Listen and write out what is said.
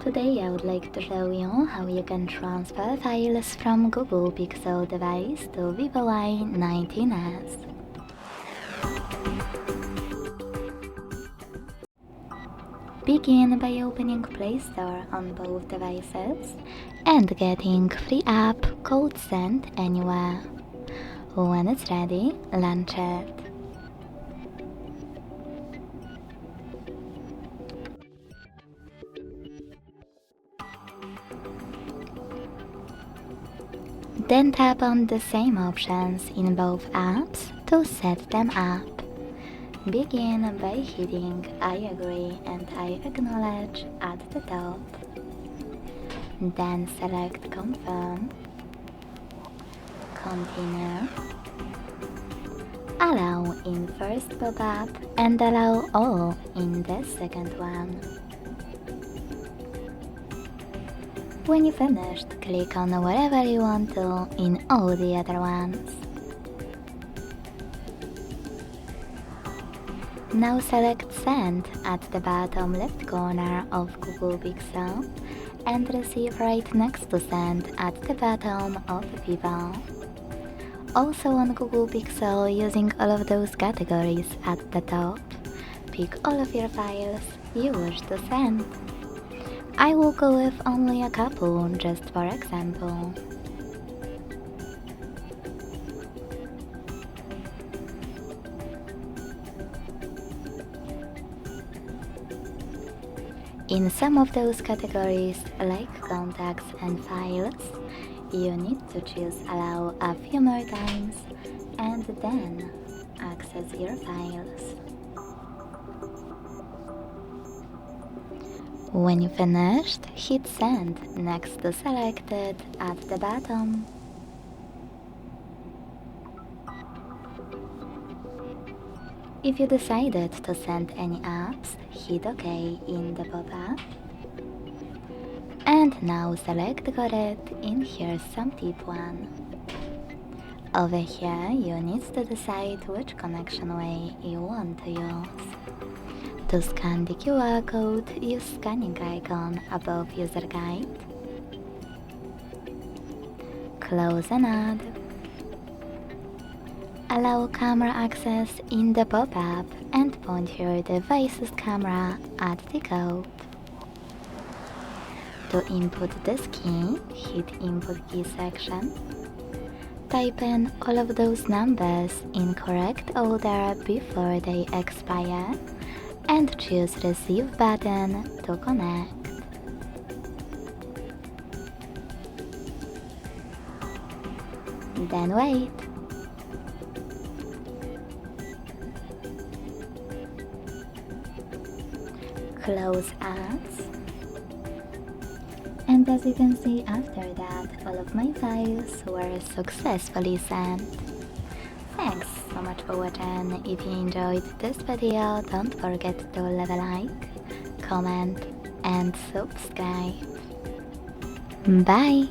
Today I would like to show you how you can transfer files from Google Pixel device to VIVO Y19s. Begin by opening Play Store on both devices and getting free app called Send Anywhere. When it's ready, launch it. Then tap on the same options in both apps to set them up. Begin by hitting I agree and I acknowledge at the top. Then select Confirm, Continue, Allow in first pop-up and Allow all in the second one. When you finished, click on wherever you want to in all the other ones. Now select Send at the bottom left corner of Google Pixel and Receive right next to Send at the bottom of VIVO. Also on Google Pixel, using all of those categories at the top, pick all of your files you wish to send. I will go with only a couple, just for example. In some of those categories, like contacts and files, you need to choose Allow a few more times and then access your files. When you finished, hit Send next to Selected at the bottom. If you decided to send any apps, hit OK in the pop-up. And now select Got it in Here's Some Tip 1. Over here, you need to decide which connection way you want to use. To scan the QR code, use scanning icon above user guide. Close and add. Allow camera access in the pop-up and point your device's camera at the code. To input this key, hit Input Key section. Type in all of those numbers in correct order before they expire and choose Receive button to connect. Then wait. Close ads. And as you can see, after that, all of my files were successfully sent. Thanks so much for watching. If you enjoyed this video, don't forget to leave a like, comment and subscribe. Bye!